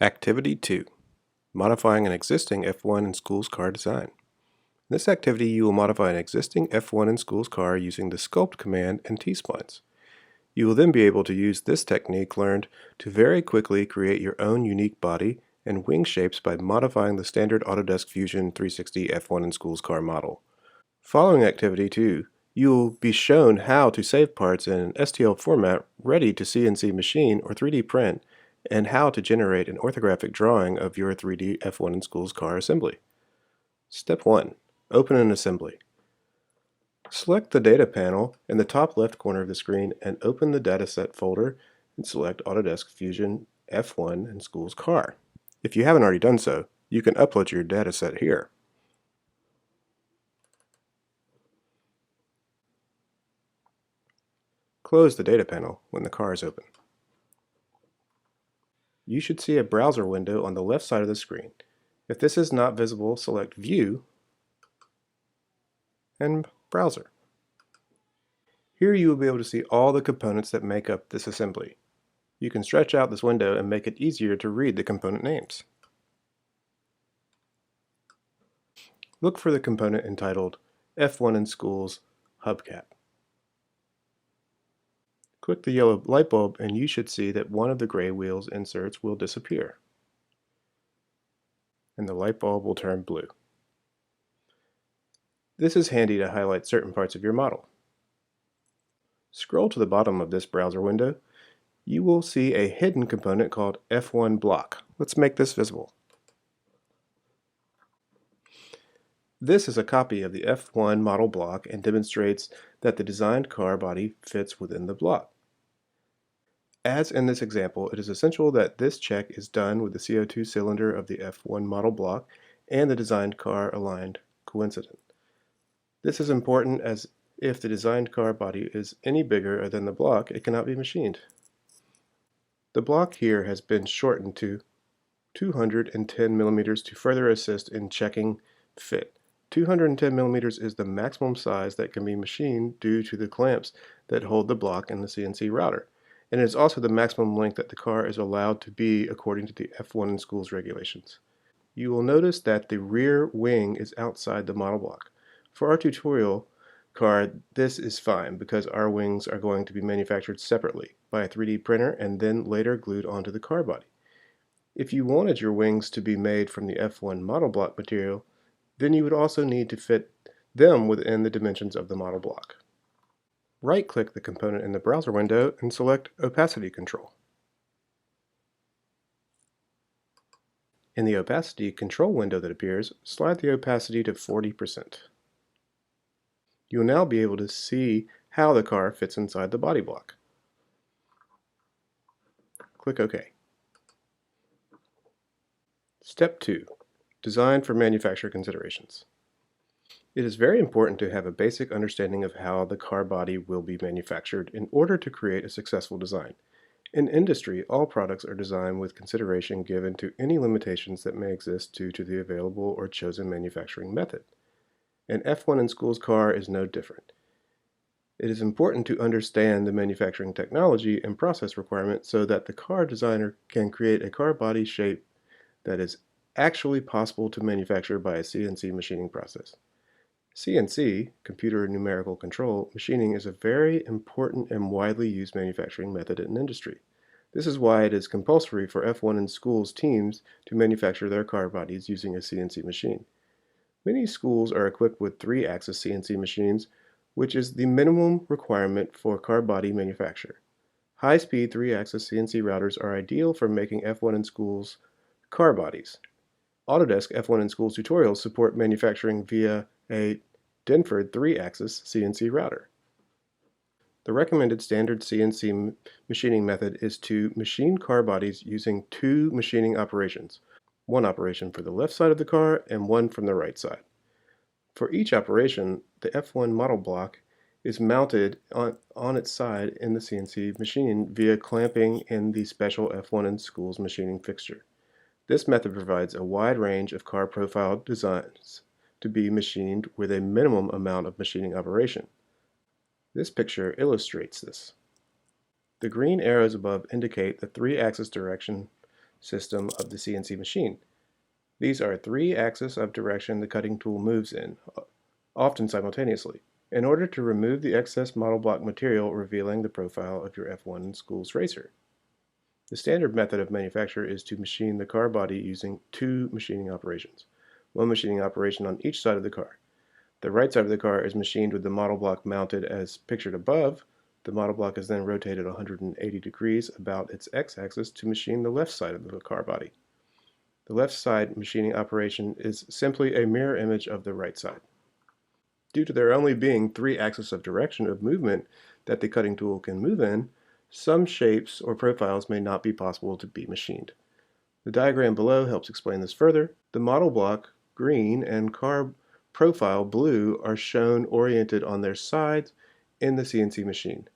Activity 2. Modifying an existing F1 in Schools car design. In this activity, you will modify an existing F1 in Schools car using the Sculpt command and T-splines. You will then be able to use this technique learned to very quickly create your own unique body and wing shapes by modifying the standard Autodesk Fusion 360 F1 in Schools car model. Following Activity 2, you will be shown how to save parts in an STL format ready to CNC machine or 3D print, and how to generate an orthographic drawing of your 3D F1 in Schools car assembly. Step 1. Open an assembly. Select the Data panel in the top left corner of the screen and open the Dataset folder and select Autodesk Fusion F1 in Schools car. If you haven't already done so, you can upload your dataset here. Close the Data panel when the car is open. You should see a browser window on the left side of the screen. If this is not visible, select View and Browser. Here you will be able to see all the components that make up this assembly. You can stretch out this window and make it easier to read the component names. Look for the component entitled F1 in Schools Hubcap. Click the yellow light bulb and you should see that one of the gray wheels inserts will disappear, and the light bulb will turn blue. This is handy to highlight certain parts of your model. Scroll to the bottom of this browser window. You will see a hidden component called F1 block. Let's make this visible. This is a copy of the F1 model block and demonstrates that the designed car body fits within the block. As in this example, it is essential that this check is done with the CO2 cylinder of the F1 model block and the designed car aligned coincident. This is important as if the designed car body is any bigger than the block, it cannot be machined. The block here has been shortened to 210 millimeters to further assist in checking fit. 210 millimeters is the maximum size that can be machined due to the clamps that hold the block in the CNC router, and it is also the maximum length that the car is allowed to be according to the F1 in Schools regulations. You will notice that the rear wing is outside the model block. For our tutorial car, this is fine because our wings are going to be manufactured separately by a 3D printer and then later glued onto the car body. If you wanted your wings to be made from the F1 model block material, then you would also need to fit them within the dimensions of the model block. Right-click the component in the browser window and select Opacity Control. In the Opacity Control window that appears, slide the opacity to 40%. You will now be able to see how the car fits inside the body block. Click OK. Step 2. Design for manufacturer considerations. It is very important to have a basic understanding of how the car body will be manufactured in order to create a successful design. In industry, all products are designed with consideration given to any limitations that may exist due to the available or chosen manufacturing method. An F1 in Schools car is no different. It is important to understand the manufacturing technology and process requirements so that the car designer can create a car body shape that is actually possible to manufacture by a CNC machining process. CNC, computer numerical control, machining is a very important and widely used manufacturing method in industry. This is why it is compulsory for F1 in Schools teams to manufacture their car bodies using a CNC machine. Many schools are equipped with 3-axis CNC machines, which is the minimum requirement for car body manufacture. High-speed 3-axis CNC routers are ideal for making F1 in Schools car bodies. Autodesk F1 in Schools tutorials support manufacturing via a Denford 3-axis CNC router. The recommended standard CNC machining method is to machine car bodies using 2 machining operations, one operation for the left side of the car and one from the right side. For each operation, the F1 model block is mounted on its side in the CNC machine via clamping in the special F1 in Schools machining fixture. This method provides a wide range of car profile designs to be machined with a minimum amount of machining operation. This picture illustrates this. The green arrows above indicate the 3-axis direction system of the CNC machine. These are three axes of direction the cutting tool moves in, often simultaneously, in order to remove the excess model block material revealing the profile of your F1 Schools racer. The standard method of manufacture is to machine the car body using two machining operations, one machining operation on each side of the car. The right side of the car is machined with the model block mounted as pictured above. The model block is then rotated 180 degrees about its x-axis to machine the left side of the car body. The left side machining operation is simply a mirror image of the right side. Due to there only being three axes of direction of movement that the cutting tool can move in, some shapes or profiles may not be possible to be machined. The diagram below helps explain this further. The model block, green, and car profile, blue, are shown oriented on their sides in the CNC machine.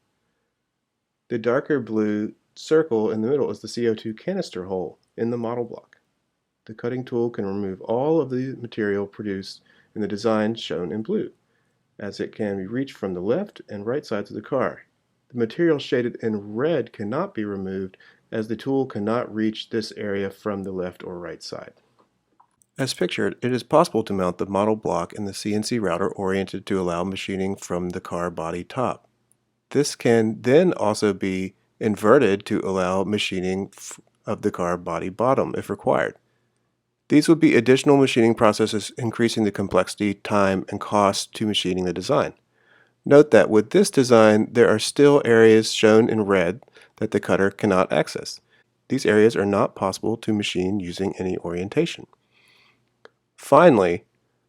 The darker blue circle in the middle is the CO2 canister hole in the model block. The cutting tool can remove all of the material produced in the design shown in blue, as it can be reached from the left and right sides of the car. The material shaded in red cannot be removed, as the tool cannot reach this area from the left or right side. As pictured, it is possible to mount the model block in the CNC router oriented to allow machining from the car body top. This can then also be inverted to allow machining of the car body bottom if required. These would be additional machining processes, increasing the complexity, time, and cost to machining the design. Note that with this design, there are still areas shown in red that the cutter cannot access. These areas are not possible to machine using any orientation. Finally,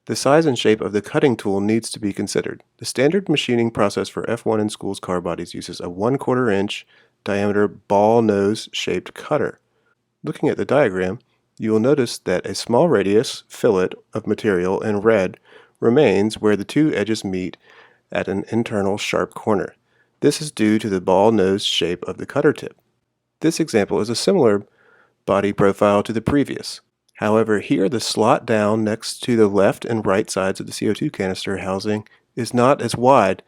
the size and shape of the cutting tool needs to be considered. The standard machining process for F1 and Schools car bodies uses a 1/4 inch diameter ball nose shaped cutter. Looking at the diagram, you will notice that a small radius fillet of material in red remains where the two edges meet at an internal sharp corner. This is due to the ball nose shape of the cutter tip. This example is a similar body profile to the previous. However, here the slot down next to the left and right sides of the CO2 canister housing is not as wide.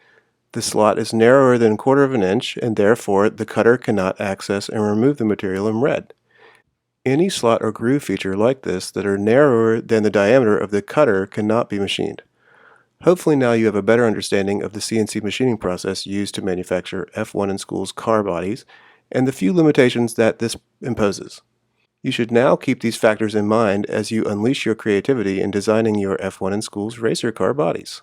The slot is narrower than 1/4 inch, and therefore the cutter cannot access and remove the material in red. Any slot or groove feature like this that are narrower than the diameter of the cutter cannot be machined. Hopefully now you have a better understanding of the CNC machining process used to manufacture F1 and Schools car bodies and the few limitations that this imposes. You should now keep these factors in mind as you unleash your creativity in designing your F1 and Schools racer car bodies.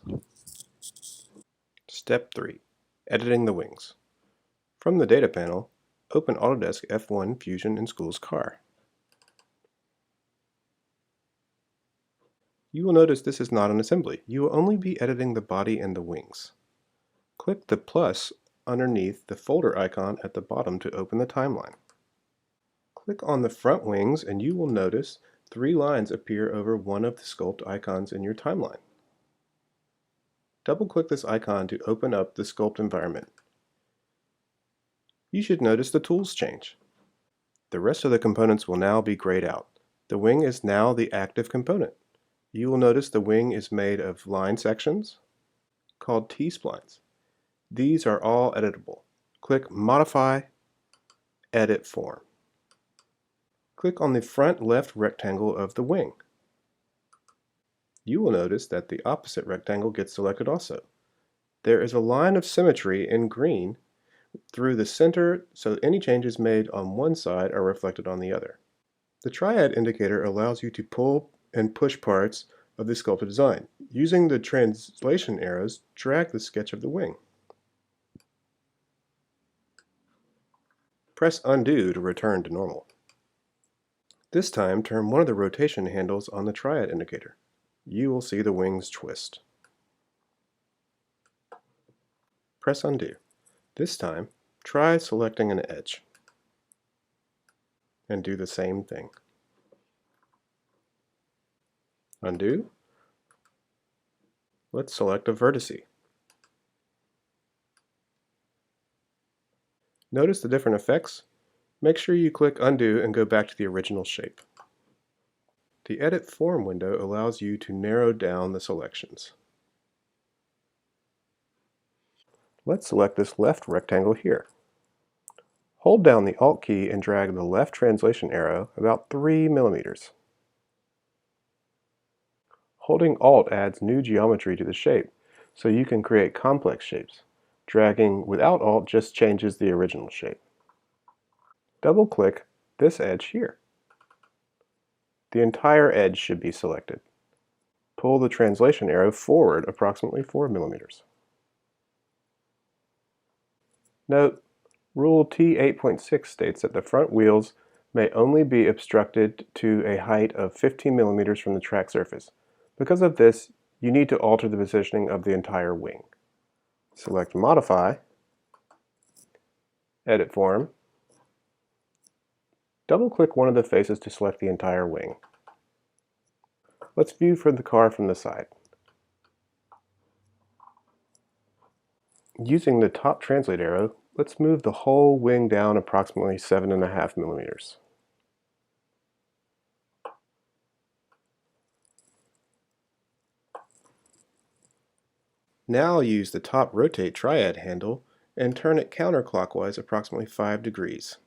Step 3. Editing the wings. From the data panel, open Autodesk F1 Fusion and Schools car. You will notice this is not an assembly. You will only be editing the body and the wings. Click the plus underneath the folder icon at the bottom to open the timeline. Click on the front wings and you will notice 3 lines appear over one of the sculpt icons in your timeline. Double-click this icon to open up the sculpt environment. You should notice the tools change. The rest of the components will now be grayed out. The wing is now the active component. You will notice the wing is made of line sections called T-splines. These are all editable. Click Modify, Edit Form. Click on the front left rectangle of the wing. You will notice that the opposite rectangle gets selected also. There is a line of symmetry in green through the center, so any changes made on one side are reflected on the other. The triad indicator allows you to pull and push parts of the sculpted design. Using the translation arrows, drag the sketch of the wing. Press undo to return to normal. This time, turn one of the rotation handles on the triad indicator. You will see the wings twist. Press undo. This time, try selecting an edge and do the same thing. Undo. Let's select a vertice. Notice the different effects? Make sure you click undo and go back to the original shape. The Edit Form window allows you to narrow down the selections. Let's select this left rectangle here. Hold down the Alt key and drag the left translation arrow about 3 millimeters. Holding Alt adds new geometry to the shape, so you can create complex shapes. Dragging without Alt just changes the original shape. Double-click this edge here. The entire edge should be selected. Pull the translation arrow forward approximately 4 millimeters. Note, Rule T8.6 states that the front wheels may only be obstructed to a height of 15 millimeters from the track surface. Because of this, you need to alter the positioning of the entire wing. Select Modify, Edit Form. Double-click one of the faces to select the entire wing. Let's view for the car from the side. Using the top translate arrow, let's move the whole wing down approximately 7.5 millimeters. Now use the top rotate triad handle and turn it counterclockwise approximately 5 degrees.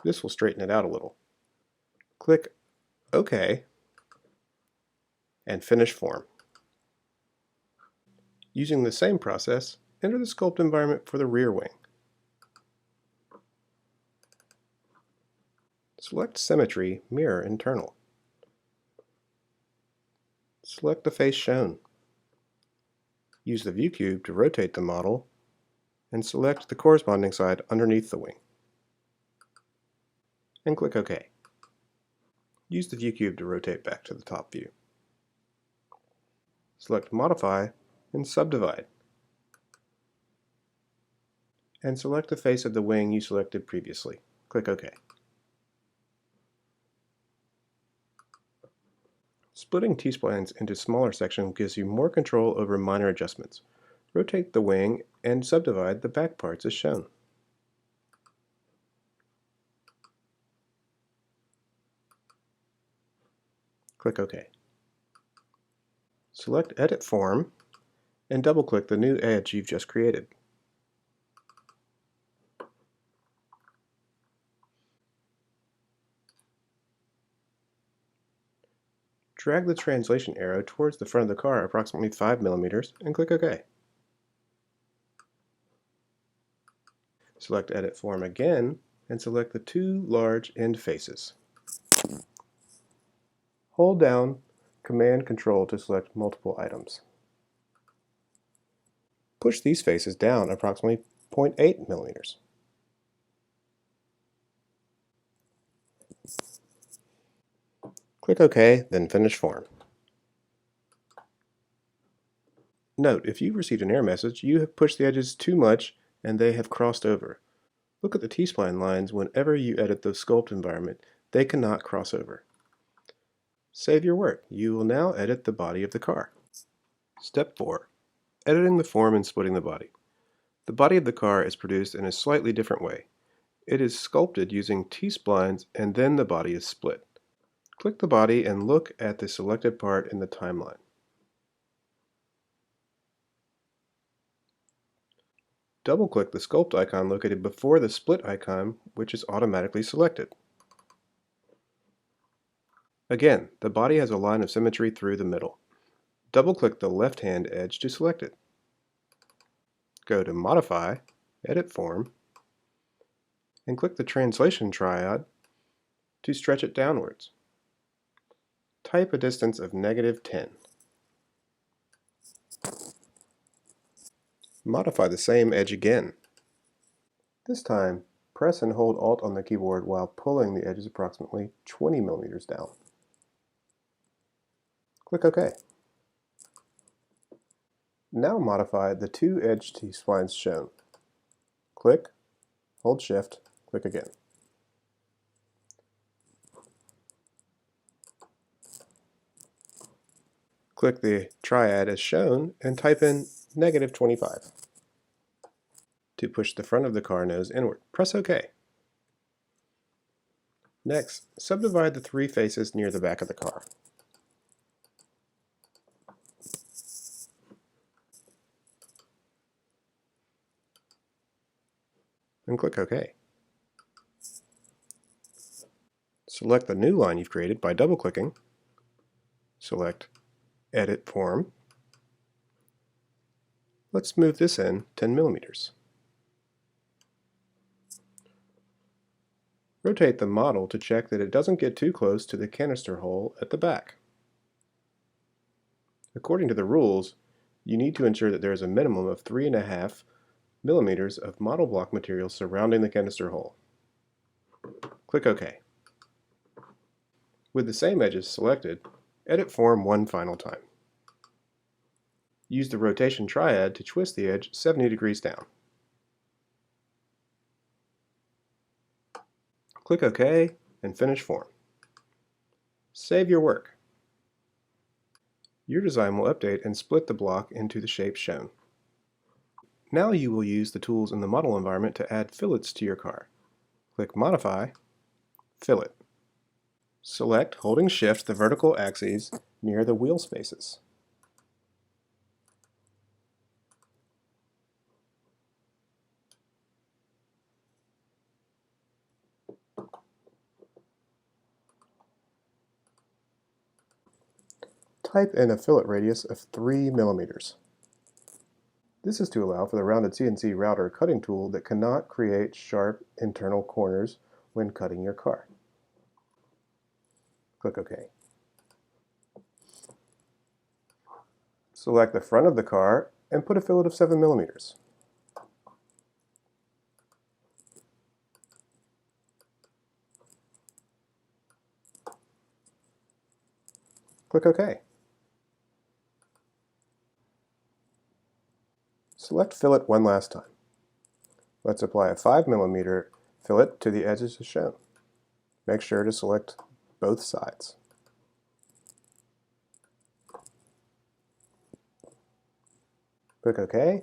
This will straighten it out a little. Click OK and Finish Form. Using the same process, enter the sculpt environment for the rear wing. Select Symmetry, Mirror Internal. Select the face shown. Use the view cube to rotate the model and select the corresponding side underneath the wing. And click OK. Use the view cube to rotate back to the top view. Select Modify and Subdivide. And select the face of the wing you selected previously. Click OK. Splitting T-splines into smaller sections gives you more control over minor adjustments. Rotate the wing and subdivide the back parts as shown. Click OK. Select Edit Form and double-click the new edge you've just created. Drag the translation arrow towards the front of the car approximately 5 millimeters and click OK. Select Edit Form again and select the two large end faces. Hold down Command-Control to select multiple items. Push these faces down approximately 0.8 millimeters. Click OK, then Finish Form. Note, if you've received an error message, you have pushed the edges too much and they have crossed over. Look at the T-spline lines whenever you edit the sculpt environment. They cannot cross over. Save your work. You will now edit the body of the car. Step 4. Editing the form and splitting the body. The body of the car is produced in a slightly different way. It is sculpted using T-splines and then the body is split. Click the body and look at the selected part in the timeline. Double-click the sculpt icon located before the split icon, which is automatically selected. Again, the body has a line of symmetry through the middle. Double-click the left-hand edge to select it. Go to Modify, Edit Form, and click the translation triad to stretch it downwards. Type a distance of -10. Modify the same edge again. This time, press and hold Alt on the keyboard while pulling the edges approximately 20 millimeters down. Click OK. Now modify the two edge T-splines shown. Click, hold Shift, click again. Click the triad as shown and type in -25. To push the front of the car nose inward, press OK. Next, subdivide the three faces near the back of the car. and click OK. Select the new line you've created by double-clicking. Select Edit Form. Let's move this in 10 millimeters. Rotate the model to check that it doesn't get too close to the canister hole at the back. According to the rules, you need to ensure that there is a minimum of 3.5 millimeters of model block material surrounding the canister hole. Click OK. With the same edges selected, edit form one final time. Use the rotation triad to twist the edge 70 degrees down. Click OK and finish form. Save your work. Your design will update and split the block into the shapes shown. Now you will use the tools in the model environment to add fillets to your car. Click Modify, Fillet. Select, holding Shift, the vertical axes near the wheel spaces. Type in a fillet radius of 3 millimeters. This is to allow for the rounded CNC router cutting tool that cannot create sharp internal corners when cutting your car. Click OK. Select the front of the car and put a fillet of 7 millimeters. Click OK. Select Fillet one last time. Let's apply a 5 millimeter fillet to the edges as shown. Make sure to select both sides. Click OK,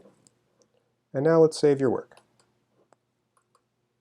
and now let's save your work.